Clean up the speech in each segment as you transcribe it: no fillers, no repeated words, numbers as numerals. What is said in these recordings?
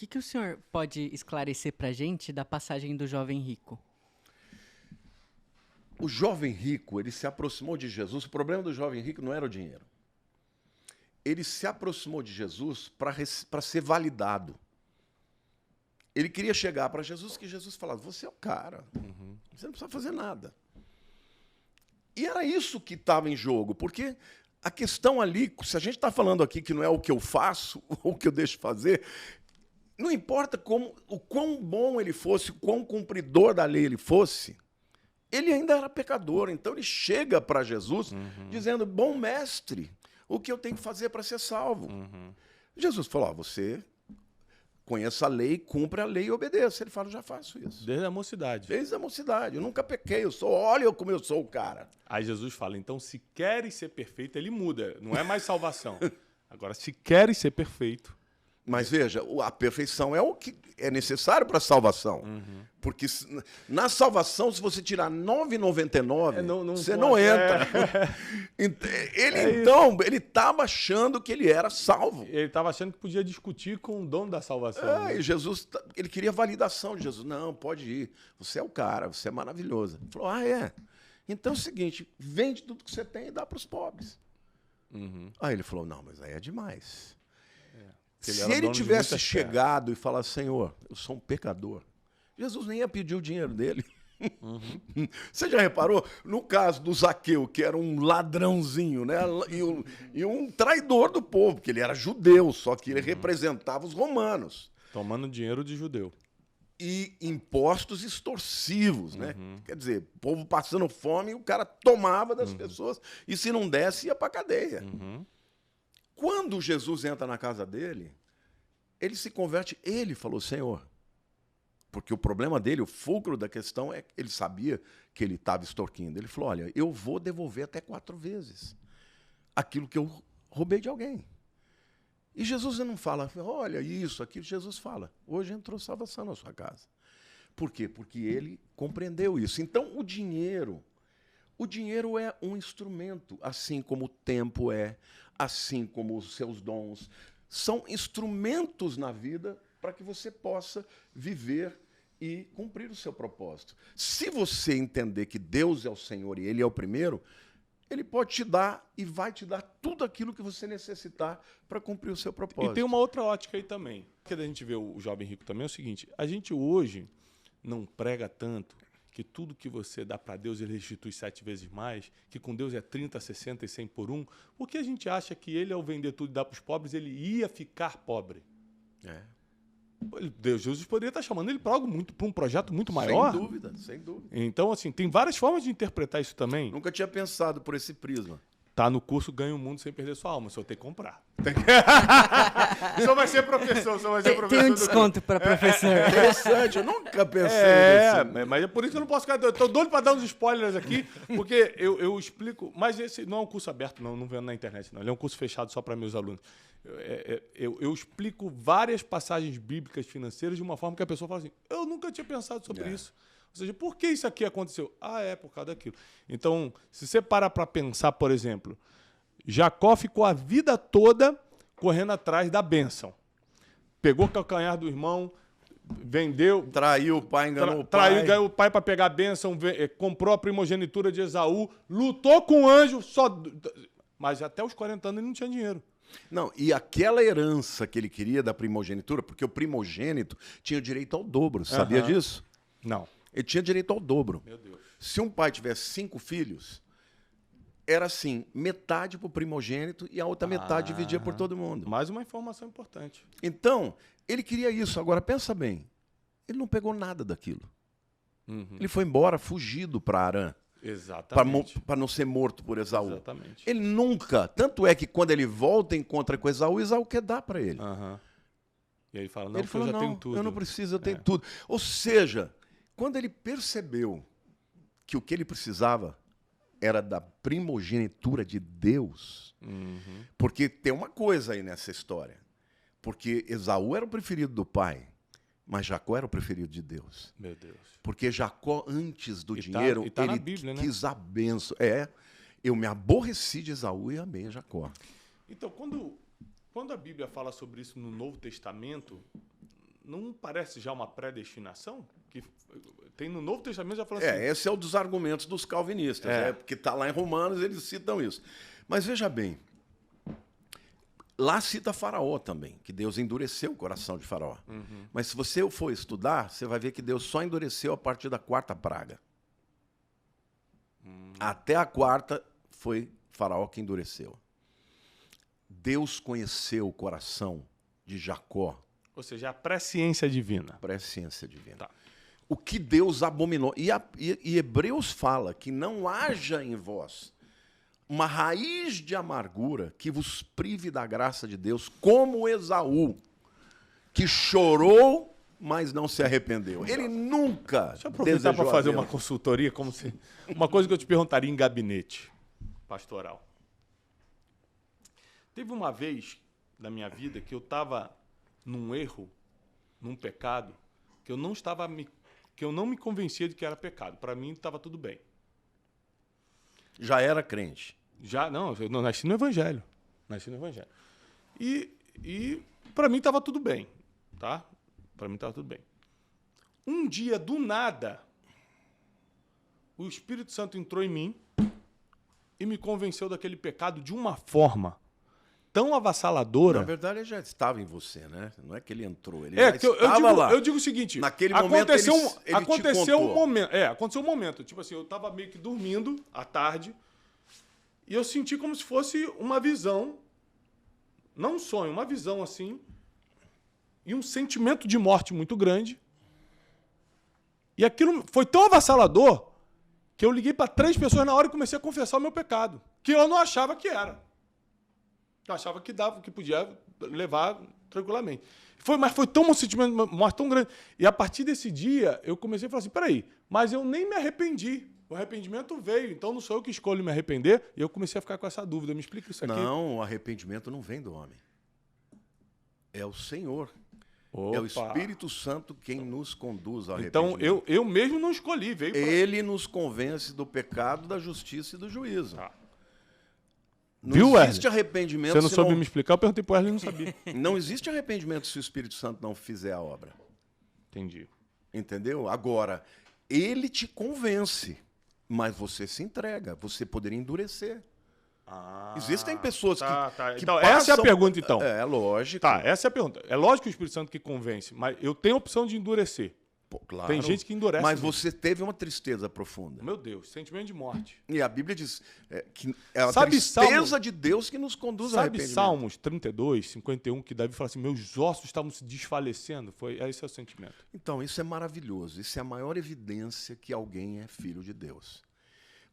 que o senhor pode esclarecer pra gente da passagem do jovem rico? O jovem rico, ele se aproximou de Jesus. O problema do jovem rico não era o dinheiro. Ele se aproximou de Jesus para ser validado. Ele queria chegar para Jesus, que Jesus falasse, você é o cara, você não precisa fazer nada. E era isso que estava em jogo, porque a questão ali, se a gente está falando aqui que não é o que eu faço, ou o que eu deixo fazer, não importa o quão bom ele fosse, o quão cumpridor da lei ele fosse, ele ainda era pecador. Então ele chega para Jesus dizendo, bom mestre, o que eu tenho que fazer para ser salvo? Jesus falou, você conheça a lei, cumpre a lei e obedeça. Ele fala, já faço isso. Desde a mocidade. Desde a mocidade. Eu nunca pequei, olha como eu sou o cara. Aí Jesus fala, então se queres ser perfeito, ele muda. Não é mais salvação. Agora, se queres ser perfeito... Mas veja, a perfeição é o que é necessário para a salvação. Porque na salvação, se você tirar 9,99, você não entra. Ele estava achando que ele era salvo. Ele estava achando que podia discutir com o dono da salvação. E Jesus, ele queria validação de Jesus. Não, pode ir. Você é o cara, você é maravilhoso. Ele falou, é? Então é o seguinte, vende tudo que você tem e dá para os pobres. Aí ele falou, não, mas aí é demais. Se ele tivesse chegado e falado, Senhor, eu sou um pecador, Jesus nem ia pedir o dinheiro dele. Você já reparou? No caso do Zaqueu, que era um ladrãozinho, né? E um traidor do povo, porque ele era judeu, só que ele representava os romanos. Tomando dinheiro de judeu. E impostos extorsivos, né? Quer dizer, o povo passando fome, o cara tomava das pessoas, e se não desse, ia para cadeia. Quando Jesus entra na casa dele, ele se converte, ele falou, Senhor, porque o problema dele, o fulcro da questão é que ele sabia que ele estava extorquindo. Ele falou, olha, eu vou devolver até 4 vezes aquilo que eu roubei de alguém. E Jesus não fala, olha isso, aquilo. Jesus fala, hoje entrou salvação na sua casa. Por quê? Porque ele compreendeu isso. Então, o dinheiro é um instrumento, assim como o tempo é, assim como os seus dons. São instrumentos na vida para que você possa viver e cumprir o seu propósito. Se você entender que Deus é o Senhor e Ele é o primeiro, Ele pode te dar e vai te dar tudo aquilo que você necessitar para cumprir o seu propósito. E tem uma outra ótica aí também. Que a gente vê o jovem rico também é o seguinte, a gente hoje não prega tanto que tudo que você dá para Deus ele restitui 7 vezes mais, que com Deus é 30, 60 e 100 por 1, porque a gente acha que ele, ao vender tudo e dar para os pobres, ele ia ficar pobre. Jesus poderia estar chamando ele para um projeto muito maior. Sem dúvida, sem dúvida. Então, assim, tem várias formas de interpretar isso também. Nunca tinha pensado por esse prisma. Tá no curso Ganha o Mundo Sem Perder Sua Alma, o senhor tem que comprar. Só vai ser professor, Tem um desconto para professor. Interessante, eu nunca pensei nisso. Mas é por isso que eu não posso ficar... Eu tô doido para dar uns spoilers aqui, porque eu explico... Mas esse não é um curso aberto, não vendo na internet, não. Ele é um curso fechado só para meus alunos. Eu explico várias passagens bíblicas financeiras de uma forma que a pessoa fala assim, eu nunca tinha pensado sobre isso. Ou seja, por que isso aqui aconteceu? Por causa daquilo. Então, se você parar para pensar, por exemplo, Jacó ficou a vida toda correndo atrás da bênção. Pegou o calcanhar do irmão, vendeu... Traiu o pai, enganou o pai. Traiu o pai para pegar a bênção, comprou a primogenitura de Esaú, lutou com o anjo, mas até os 40 anos ele não tinha dinheiro. Não, e aquela herança que ele queria da primogenitura, porque o primogênito tinha direito ao dobro, sabia disso? Não. Ele tinha direito ao dobro. Meu Deus. Se um pai tivesse 5 filhos, era assim, metade para o primogênito e a outra metade dividia por todo mundo. Mais uma informação importante. Então, ele queria isso. Agora, pensa bem, ele não pegou nada daquilo. Ele foi embora fugido para Arã. Exatamente. Para não ser morto por Esaú. Exatamente. Ele nunca... Tanto é que quando ele volta e encontra com Esaú quer dar para ele. E aí ele fala, Ele falou, eu já tenho tudo. Eu não preciso, eu tenho tudo. Ou seja, quando ele percebeu que o que ele precisava era da primogenitura de Deus, porque tem uma coisa aí nessa história, porque Esaú era o preferido do pai, mas Jacó era o preferido de Deus. Meu Deus. Porque Jacó, antes do dinheiro, tá na ele Bíblia, quis a bênção. Eu me aborreci de Esaú e amei Jacó. Então, quando a Bíblia fala sobre isso no Novo Testamento, não parece já uma predestinação? Que tem no Novo Testamento já falando assim. Esse é um dos argumentos dos calvinistas, porque está lá em Romanos, eles citam isso. Mas veja bem, lá cita Faraó também, que Deus endureceu o coração de Faraó. Mas se você for estudar, você vai ver que Deus só endureceu a partir da 4ª praga. Até a 4ª foi Faraó que endureceu. Deus conheceu o coração de Jacó. Ou seja, a presciência divina. Presciência divina. Tá. O que Deus abominou. E Hebreus fala que não haja em vós uma raiz de amargura que vos prive da graça de Deus, como Esaú, que chorou, mas não se arrependeu. Ele nunca Deixa eu aproveitar para fazer uma consultoria, uma coisa que eu te perguntaria em gabinete pastoral. Teve uma vez na minha vida que eu estava num erro, num pecado, que eu não me convencia de que era pecado. Para mim estava tudo bem. Já era crente. Já, não, eu não nasci no Evangelho. E para mim estava tudo bem, tá? Para mim estava tudo bem. Um dia, do nada, o Espírito Santo entrou em mim e me convenceu daquele pecado de uma forma tão avassaladora. Na verdade, ele já estava em você, né? Não é que ele entrou, ele já estava lá. Eu digo o seguinte, naquele momento aconteceu um momento, tipo assim, eu estava meio que dormindo à tarde e eu senti como se fosse uma visão, não um sonho, uma visão assim, e um sentimento de morte muito grande. E aquilo foi tão avassalador que eu liguei para 3 pessoas na hora e comecei a confessar o meu pecado, que eu não achava que era. Eu achava que podia levar tranquilamente. Mas foi tão um sentimento de morte tão grande. E a partir desse dia, eu comecei a falar assim, peraí, mas eu nem me arrependi. O arrependimento veio, então não sou eu que escolho me arrepender. E eu comecei a ficar com essa dúvida. Me explica isso aqui. Não, o arrependimento não vem do homem. É o Senhor. Opa. É o Espírito Santo quem nos conduz ao então, arrependimento. eu mesmo não escolhi. Ele nos convence do pecado, da justiça e do juízo. Não Viu, existe arrependimento. Você não soube me explicar, eu perguntei para o Wesley e não sabia. Não existe arrependimento se o Espírito Santo não fizer a obra. Entendi. Entendeu? Agora, ele te convence, mas você se entrega. Você poderia endurecer. Existem pessoas que então, passam... essa é a pergunta, então. É lógico. Tá, essa é a pergunta. É lógico que o Espírito Santo que convence, mas eu tenho a opção de endurecer. Pô, claro. Tem gente que endurece. Mas você teve uma tristeza profunda. Meu Deus, sentimento de morte. E a Bíblia diz que é a tristeza de Deus que nos conduz ao arrependimento. Sabe Salmos 32, 51, que Davi fala assim, meus ossos estavam se desfalecendo? Esse é o sentimento. Então, isso é maravilhoso. Isso é a maior evidência que alguém é filho de Deus.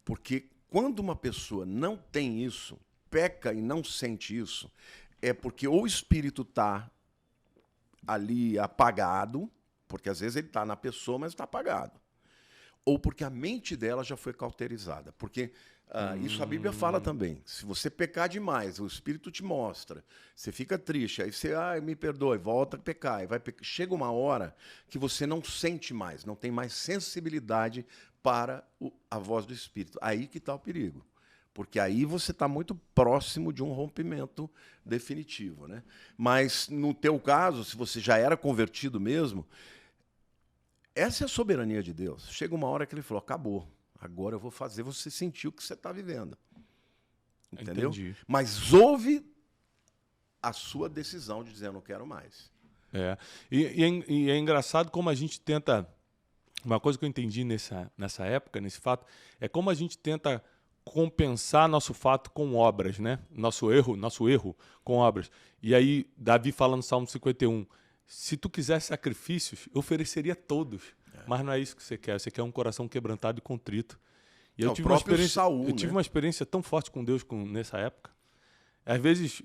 Porque quando uma pessoa não tem isso, peca e não sente isso, é porque ou o espírito está ali apagado, porque às vezes ele está na pessoa, mas está apagado. Ou porque a mente dela já foi cauterizada. Porque isso a Bíblia fala também. Se você pecar demais, o Espírito te mostra, você fica triste, aí você, me perdoe, volta a pecar. Chega uma hora que você não sente mais, não tem mais sensibilidade para a voz do Espírito. Aí que está o perigo. Porque aí você está muito próximo de um rompimento definitivo, né? Mas, no teu caso, se você já era convertido mesmo, essa é a soberania de Deus. Chega uma hora que ele falou, acabou. Agora eu vou fazer você sentir o que você está vivendo. Entendeu? Entendi. Mas houve a sua decisão de dizer, eu não quero mais. E é engraçado como a gente tenta... Uma coisa que eu entendi nessa época, nesse fato, é como a gente tenta compensar nosso fato com obras, né? Nosso erro com obras. E aí, Davi fala no Salmo 51, se tu quisesse sacrifícios, eu ofereceria todos. Mas não é isso que você quer. Você quer um coração quebrantado e contrito. E eu tive uma experiência tão forte com Deus nessa época. Às vezes,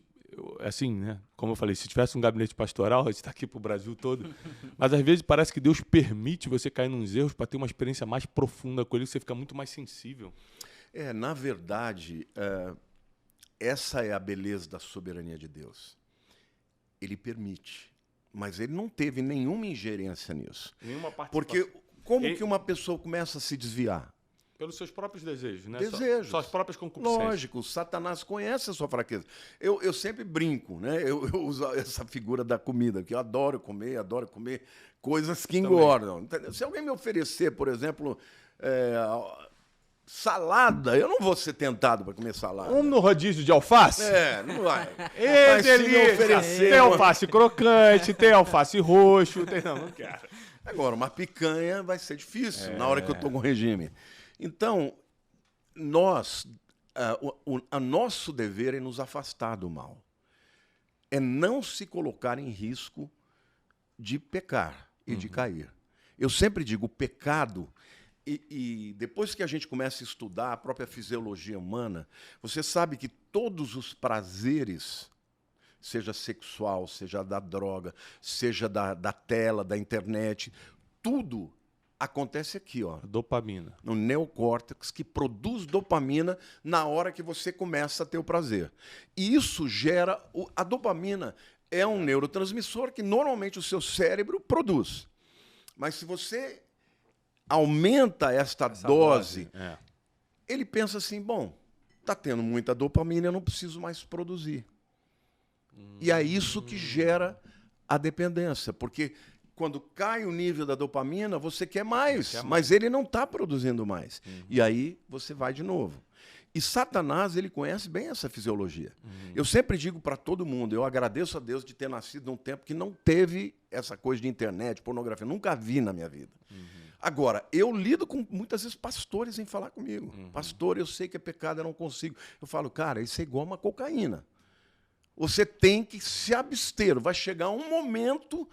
assim, né? Como eu falei, se tivesse um gabinete pastoral, a gente está aqui para o Brasil todo. Mas às vezes parece que Deus permite você cair nos erros para ter uma experiência mais profunda com Ele, você fica muito mais sensível. Na verdade, essa é a beleza da soberania de Deus. Ele permite, mas ele não teve nenhuma ingerência nisso. Nenhuma participação. Porque como que uma pessoa começa a se desviar? Pelos seus próprios desejos, né? Desejos. Suas próprias concupiscências. Lógico, Satanás conhece a sua fraqueza. Eu sempre brinco, né? Eu uso essa figura da comida, que eu adoro comer coisas que engordam. Entendeu? Se alguém me oferecer, por exemplo, salada, eu não vou ser tentado para comer salada. Um no rodízio de alface? Não vai. Mas se me oferecer... Tem alface crocante, tem alface roxo, tem... Não quero. Agora, uma picanha vai ser difícil na hora que eu estou com regime. Então, o nosso dever é nos afastar do mal. É não se colocar em risco de pecar e de cair. Eu sempre digo, o pecado, e depois que a gente começa a estudar a própria fisiologia humana, você sabe que todos os prazeres, seja sexual, seja da droga, seja da tela, da internet, tudo acontece aqui, ó, Dopamina. no neocórtex, que produz dopamina na hora que você começa a ter o prazer. E isso gera... A dopamina é um neurotransmissor que normalmente o seu cérebro produz. Mas se você aumenta essa dose, ele pensa assim, bom, está tendo muita dopamina, eu não preciso mais produzir. E é isso que gera a dependência, porque... Quando cai o nível da dopamina, você quer mais, mas ele não está produzindo mais. E aí você vai de novo. E Satanás, ele conhece bem essa fisiologia. Eu sempre digo para todo mundo, eu agradeço a Deus de ter nascido num tempo que não teve essa coisa de internet, pornografia, nunca vi na minha vida. Agora, eu lido com, muitas vezes, pastores em falar comigo. Pastor, eu sei que é pecado, eu não consigo. Eu falo, cara, isso é igual uma cocaína. Você tem que se abster. Vai chegar um momento...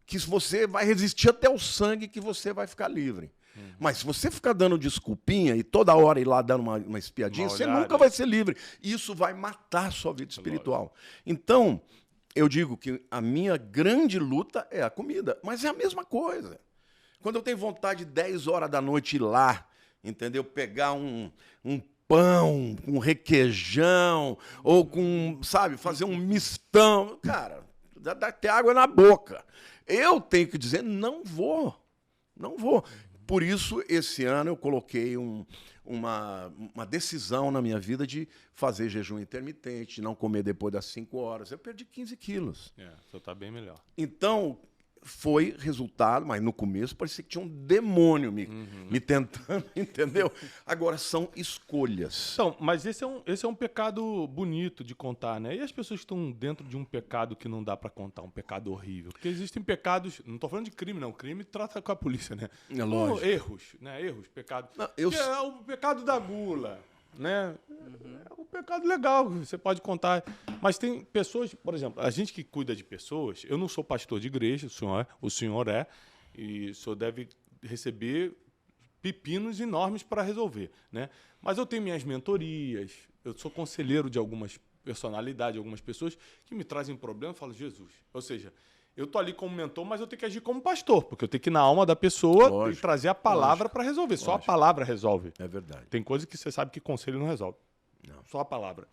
que você vai resistir até o sangue que você vai ficar livre. Mas se você ficar dando desculpinha e toda hora ir lá dando uma espiadinha, você nunca vai ser livre. E isso vai matar a sua vida espiritual. Então, eu digo que a minha grande luta é a comida. Mas é a mesma coisa. Quando eu tenho vontade de 10 horas da noite ir lá, entendeu? Pegar um pão com requeijão, ou com, sabe, fazer um mistão. Cara, dá até água na boca. Eu tenho que dizer, não vou. Por isso, esse ano eu coloquei uma decisão na minha vida de fazer jejum intermitente, de não comer depois das 5 horas. Eu perdi 15 quilos. Você está bem melhor. Então, foi resultado, mas no começo parecia que tinha um demônio me tentando, entendeu? Agora, são escolhas. Então, mas esse é um pecado bonito de contar, né? E as pessoas que estão dentro de um pecado que não dá para contar, um pecado horrível? Porque existem pecados, não estou falando de crime, não. Crime trata com a polícia, né? É lógico. Erros, né? Erros, pecados. É o pecado da gula, né? É um pecado legal, você pode contar. Mas tem pessoas, por exemplo, a gente que cuida de pessoas, eu não sou pastor de igreja, o senhor é, e o senhor deve receber pepinos enormes para resolver, né? Mas eu tenho minhas mentorias, eu sou conselheiro de algumas personalidades, algumas pessoas que me trazem problema, eu falo, Jesus. Ou seja, eu tô ali como mentor, mas eu tenho que agir como pastor, porque eu tenho que ir na alma da pessoa e trazer a palavra para resolver. Só a palavra resolve. É verdade. Tem coisa que você sabe que conselho não resolve. Não. Só a palavra.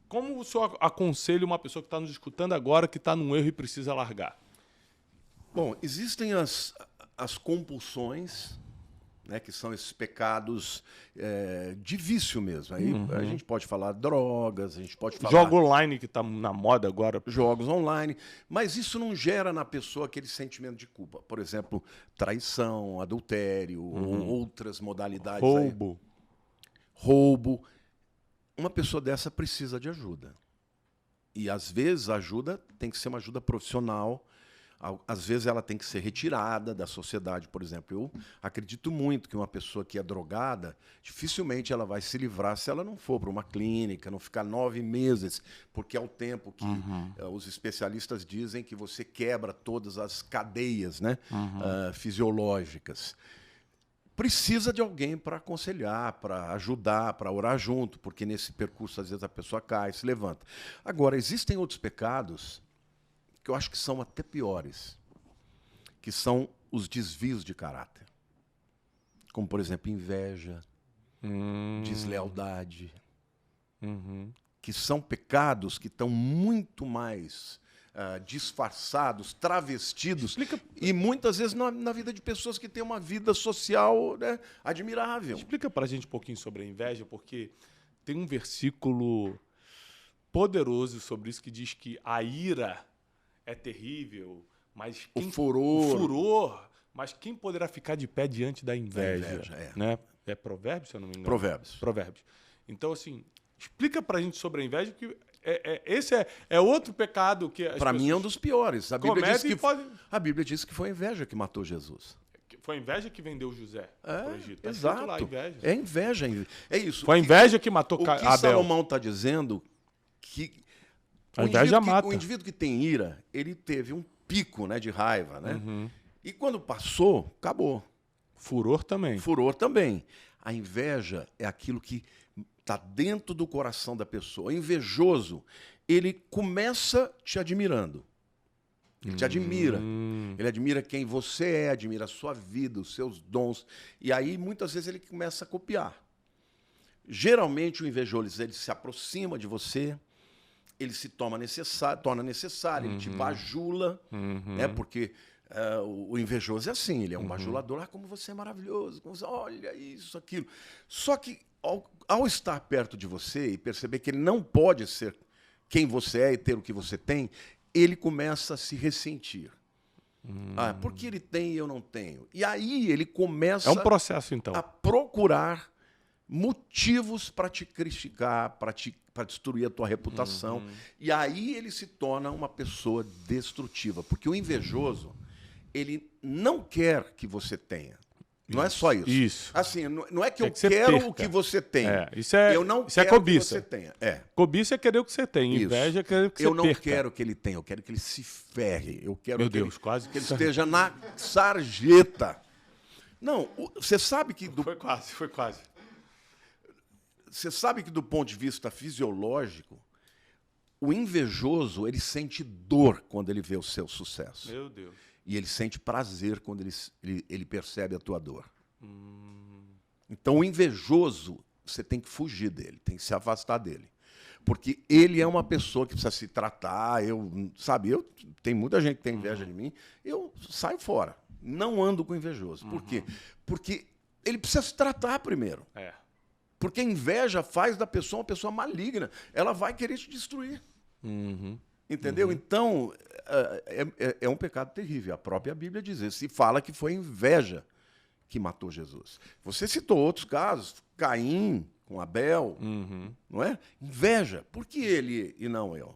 Como o senhor aconselha uma pessoa que está nos escutando agora, que está num erro e precisa largar? Bom, existem as compulsões, né, que são esses pecados de vício mesmo. Aí a gente pode falar drogas, a gente pode falar... Jogo online, que está na moda agora. Jogos online. Mas isso não gera na pessoa aquele sentimento de culpa. Por exemplo, traição, adultério, ou outras modalidades. Roubo. Uma pessoa dessa precisa de ajuda. E, às vezes, a ajuda tem que ser uma ajuda profissional. Às vezes, ela tem que ser retirada da sociedade. Por exemplo, eu acredito muito que uma pessoa que é drogada, dificilmente ela vai se livrar se ela não for para uma clínica, não ficar 9 meses, porque é o tempo que os especialistas dizem que você quebra todas as cadeias, né, fisiológicas. Precisa de alguém para aconselhar, para ajudar, para orar junto, porque nesse percurso, às vezes, a pessoa cai, se levanta. Agora, existem outros pecados que eu acho que são até piores, que são os desvios de caráter. Como, por exemplo, inveja, deslealdade, que são pecados que estão muito mais disfarçados, travestidos, e muitas vezes na vida de pessoas que têm uma vida social, né, admirável. Explica pra gente um pouquinho sobre a inveja, porque tem um versículo poderoso sobre isso que diz que a ira é terrível, mas O furor. o furor, mas quem poderá ficar de pé diante da inveja? Né? É Provérbios, se eu não me engano? Provérbios. Então, assim, explica pra gente sobre a inveja, que esse é outro pecado que Para mim é um dos piores. A Bíblia diz que foi a inveja que matou Jesus. Foi a inveja que vendeu José para o Egito. Tá Exato. lá, inveja. É inveja. É isso. Foi a inveja que matou Abel. O que Abel. Salomão está dizendo que a inveja mata. O indivíduo que tem ira, ele teve um pico, né, de raiva, né? E quando passou, acabou. Furor também. Furor também. A inveja é aquilo que está dentro do coração da pessoa. O invejoso, ele começa te admirando. Ele te admira. Ele admira quem você é, admira a sua vida, os seus dons. E aí, muitas vezes, ele começa a copiar. Geralmente, o invejoso, ele se aproxima de você, ele se torna necessário, ele te bajula, né? Porque o invejoso é assim, ele é um bajulador. Ah, como você é maravilhoso, como você, olha isso, aquilo. Só que, ao estar perto de você e perceber que ele não pode ser quem você é e ter o que você tem, ele começa a se ressentir. Porque ele tem e eu não tenho. E aí ele começa É um processo, então. a procurar motivos para te criticar, para destruir a tua reputação. E aí ele se torna uma pessoa destrutiva. Porque o invejoso, ele não quer que você tenha. Não é só isso. Isso. Assim, não é que eu você quero perca. o que você tem. Eu não isso é quero cobiça. que você tenha. Cobiça é querer o que você tem. Inveja é querer o que você Eu não perca. quero que ele tenha, eu quero que ele se ferre. Eu quero Meu que Deus, ele, quase que ele esteja na sarjeta. Não, você sabe que Foi quase. Você sabe que do ponto de vista fisiológico, o invejoso, ele sente dor quando ele vê o seu sucesso. Meu Deus. E ele sente prazer quando ele percebe a tua dor. Então, o invejoso, você tem que fugir dele, tem que se afastar dele. Porque ele é uma pessoa que precisa se tratar. Tem muita gente que tem inveja de mim, eu saio fora. Não ando com invejoso. Por quê? Porque ele precisa se tratar primeiro. Porque a inveja faz da pessoa uma pessoa maligna. Ela vai querer te destruir. Entendeu? Então, é um pecado terrível. A própria Bíblia diz isso. Se fala que foi inveja que matou Jesus. Você citou outros casos. Caim com Abel. Não é? Inveja. Por que ele e não eu?